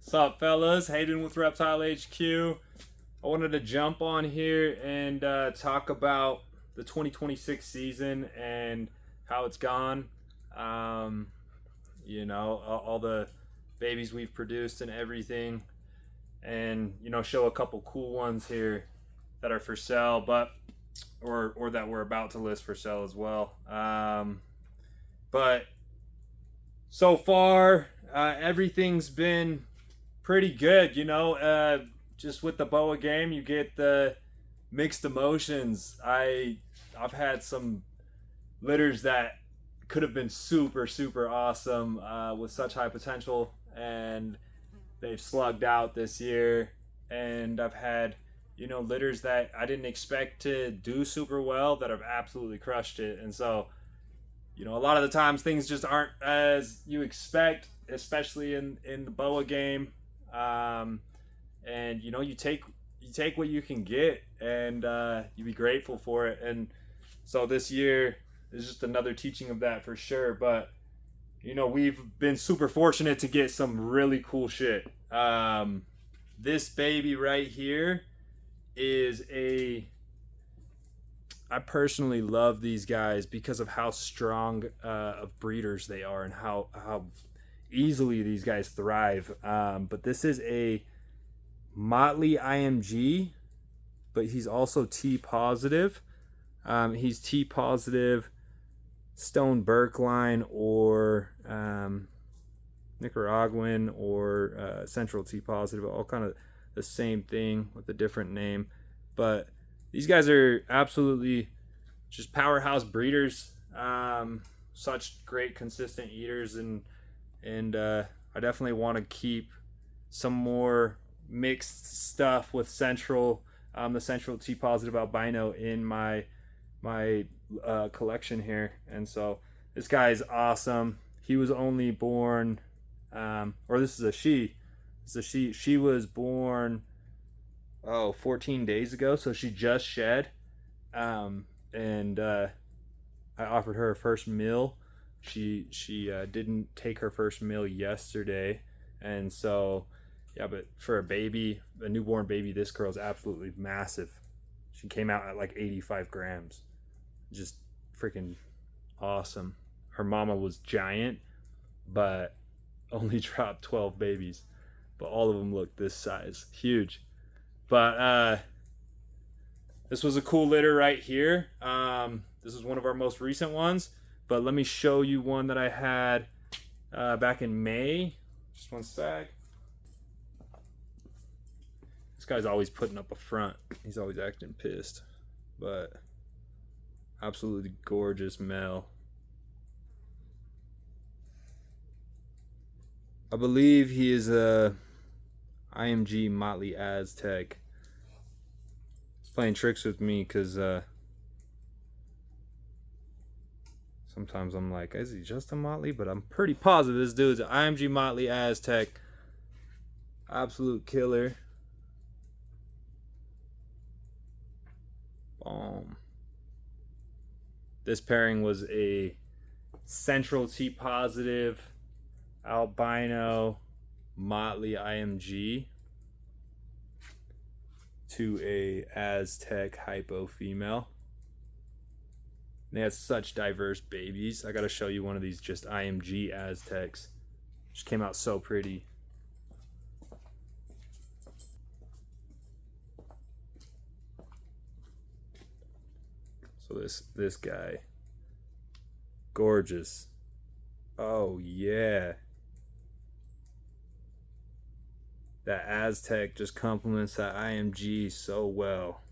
What's up, fellas? Hayden with Reptile HQ. I wanted to jump on here and talk about the 2026 season and how it's gone. Um, all the babies we've produced and everything, and show a couple cool ones here that are for sale, but or that we're about to list for sale as well. But so far, everything's been pretty good. Just with the boa game, you get the mixed emotions. I've had some litters that could have been super awesome with such high potential, and they've slugged out this year. And I've had litters that I didn't expect to do super well that have absolutely crushed it. And so a lot of the times things just aren't as you expect, especially in the boa game. And you take what you can get, and you be grateful for it. And so this year is just another teaching of that for sure. But we've been super fortunate to get some really cool shit. This baby right here is I personally love these guys because of how strong of breeders they are and how easily these guys thrive. But this is a Motley IMG, but he's also T positive. He's T positive Stone Berkline or Nicaraguan or Central T positive, all kind of the same thing with a different name. But these guys are absolutely just powerhouse breeders. Such great consistent eaters, and I definitely want to keep some more mixed stuff with the Central T positive albino in my collection here. And so this guy is awesome. He was only born, or this is a she. She was born 14 days ago, so she just shed. And I offered her a first meal. She didn't take her first meal yesterday, and so yeah. But for a newborn baby, this girl's absolutely massive. She came out at like 85 grams, just freaking awesome. Her mama was giant, but only dropped 12 babies, but all of them look this size, huge. But this was a cool litter right here. This is one of our most recent ones, but let me show you one that I had back in May. Just one sec. This guy's always putting up a front. He's always acting pissed, but absolutely gorgeous male. I believe he is a IMG Motley Aztec. He's playing tricks with me because sometimes I'm like, is he just a Motley? But I'm pretty positive this dude's an IMG Motley Aztec. Absolute killer. Boom. This pairing was a Central T positive albino Motley IMG to a Aztec hypo female. They had such diverse babies. I gotta show you one of these just IMG Aztecs. Just came out so pretty. So this guy, gorgeous. Oh yeah. That Aztec just complements that IMG so well.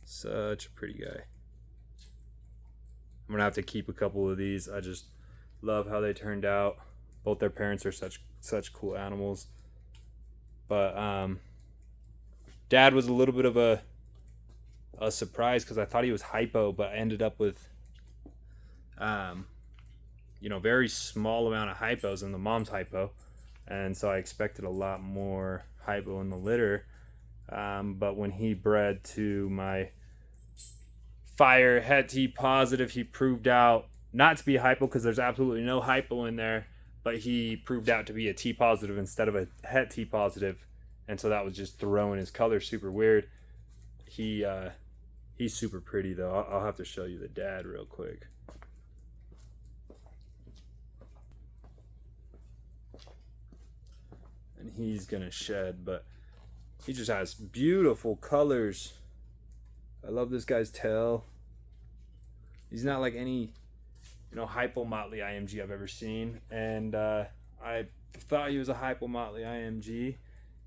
Such a pretty guy. I'm gonna have to keep a couple of these. I just love how they turned out. Both their parents are such cool animals. But Dad was a little bit of a surprise because I thought he was hypo, but I ended up with very small amount of hypos, and the mom's hypo, and so I expected a lot more hypo in the litter. But when he bred to my fire het T positive, he proved out not to be hypo because there's absolutely no hypo in there, but he proved out to be a T positive instead of a het T positive, and so that was just throwing his color super weird. He's super pretty though. I'll have to show you the dad real quick. And he's gonna shed, but he just has beautiful colors. I love this guy's tail. He's not like any, hypomotley IMG I've ever seen, and I thought he was a hypomotley IMG,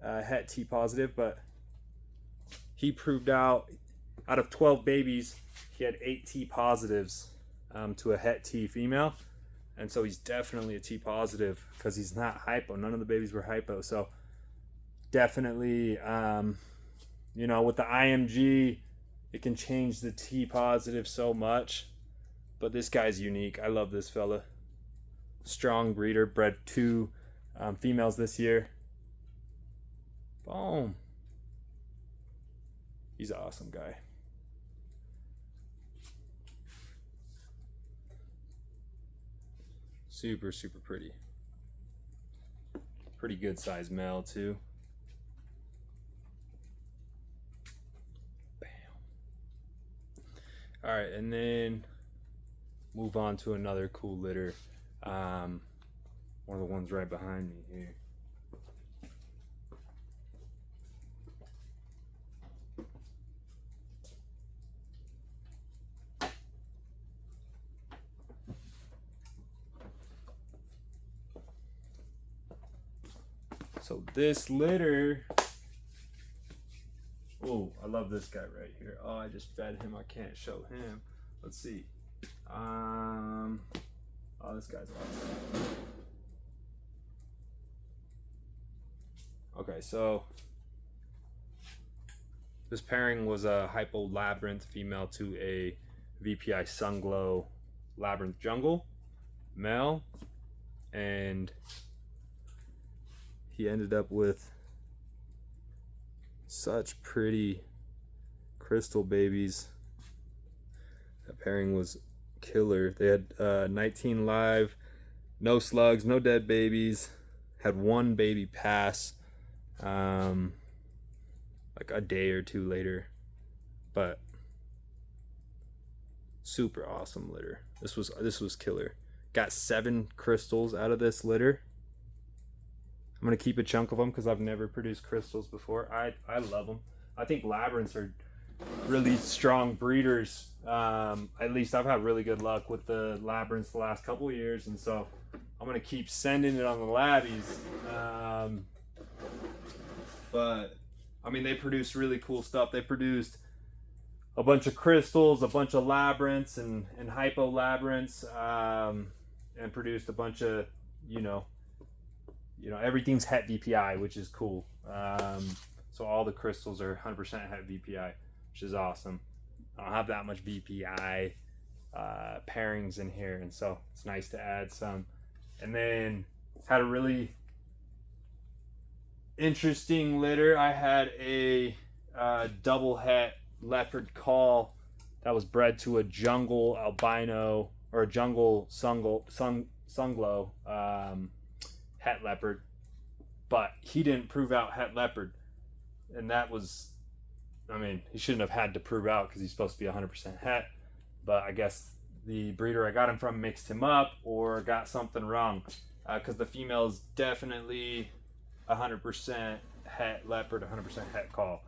het T positive, but he proved out of 12 babies, he had 8 T positives to a het T female. And so he's definitely a T positive because he's not hypo. None of the babies were hypo. So definitely, with the IMG, it can change the T positive so much. But this guy's unique. I love this fella. Strong breeder. Bred 2 females this year. Boom. He's an awesome guy. Super, super pretty. Pretty good size male too. Bam. All right, and then move on to another cool litter. One of the ones right behind me here. So this litter, oh, I love this guy right here. Oh, I just fed him. I can't show him. Let's see. Oh, this guy's awesome. Okay, so this pairing was a Hypo Labyrinth female to a VPI Sunglow Labyrinth Jungle male, and he ended up with such pretty crystal babies. That pairing was killer. They had 19 live, no slugs, no dead babies. Had 1 baby pass like a day or 2 later, but super awesome litter. This was killer. Got 7 crystals out of this litter. I'm gonna keep a chunk of them because I've never produced crystals before. I love them. I think labyrinths are really strong breeders. At least I've had really good luck with the labyrinths the last couple of years, and so I'm gonna keep sending it on the labbies. But I mean, they produce really cool stuff. They produced a bunch of crystals, a bunch of labyrinths and hypo labyrinths, and produced a bunch of everything's het VPI, which is cool. So all the crystals are 100% het VPI, which is awesome. I don't have that much VPI pairings in here, and so it's nice to add some. And then had a really interesting litter. I had a double het leopard call that was bred to a jungle albino or a jungle sunglow het leopard, but he didn't prove out het leopard, and that was, I mean, he shouldn't have had to prove out because he's supposed to be 100% het, but I guess the breeder I got him from mixed him up or got something wrong, because the female is definitely 100% het leopard, 100% het call,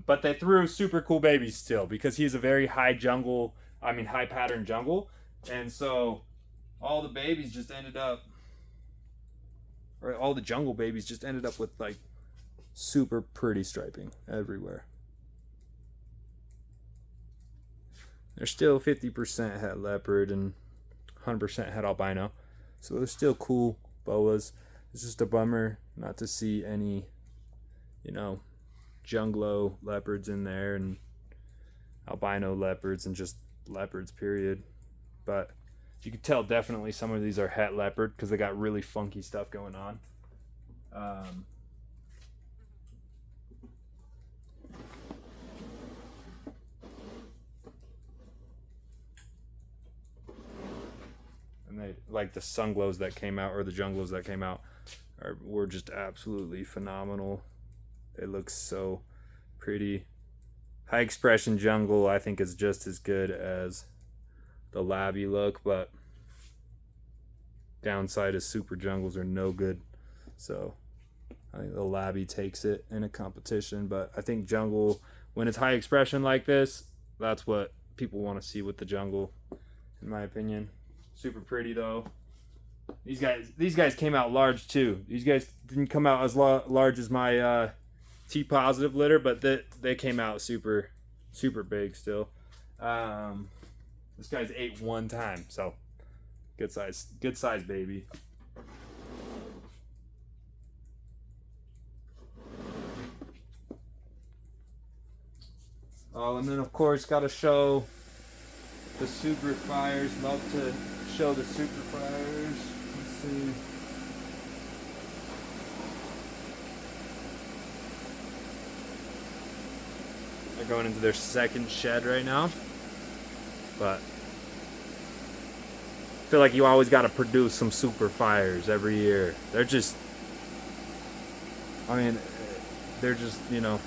but they threw super cool babies still because he's a very high pattern jungle, and so all the babies just ended up, or all the jungle babies just ended up with like super pretty striping everywhere. They're still 50% het leopard and 100% het albino, so they're still cool boas. It's just a bummer not to see any, junglo leopards in there and albino leopards and just leopards, period. But you can tell definitely some of these are het leopard because they got really funky stuff going on. and they like the sunglows that came out, or the junglos that came out, were just absolutely phenomenal. They look so pretty. High expression jungle I think is just as good as the labby look, but downside is super jungles are no good. So I think the labby takes it in a competition, but I think jungle, when it's high expression like this, that's what people want to see with the jungle, in my opinion. Super pretty though. These guys came out large too. These guys didn't come out as large as my T positive litter, but they came out super big still. This guy's ate one time, so good size baby. Oh, and then of course gotta show the super fires. Love to show the super fires. Let's see. They're going into their second shed right now, but I feel like you always got to produce some super fires every year. They're just, I mean, they're just, you know,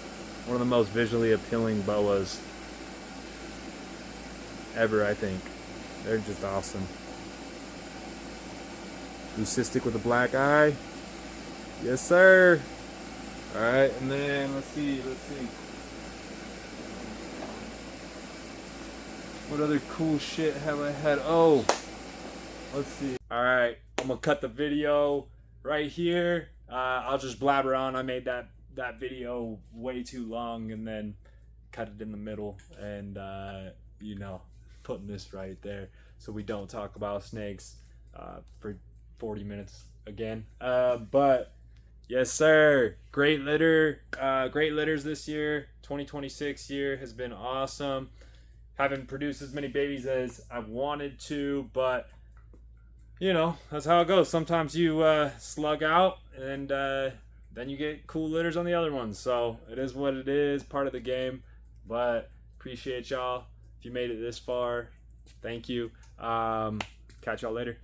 one of the most visually appealing boas ever, I think. They're just awesome. Leucistic with a black eye. Yes, sir. All right, and then let's see. What other cool shit have I had? Oh, let's see. All right, I'm gonna cut the video right here. I'll just blabber on. I made that video way too long and then cut it in the middle, and you know, putting this right there so we don't talk about snakes for 40 minutes again. But yes, sir. Great litter. Great litters this year. 2026 year has been awesome. Haven't produced as many babies as I wanted to, but you know, that's how it goes. Sometimes you slug out, and then you get cool litters on the other ones. So it is what it is, part of the game. But appreciate y'all. If you made it this far, thank you. Catch y'all later.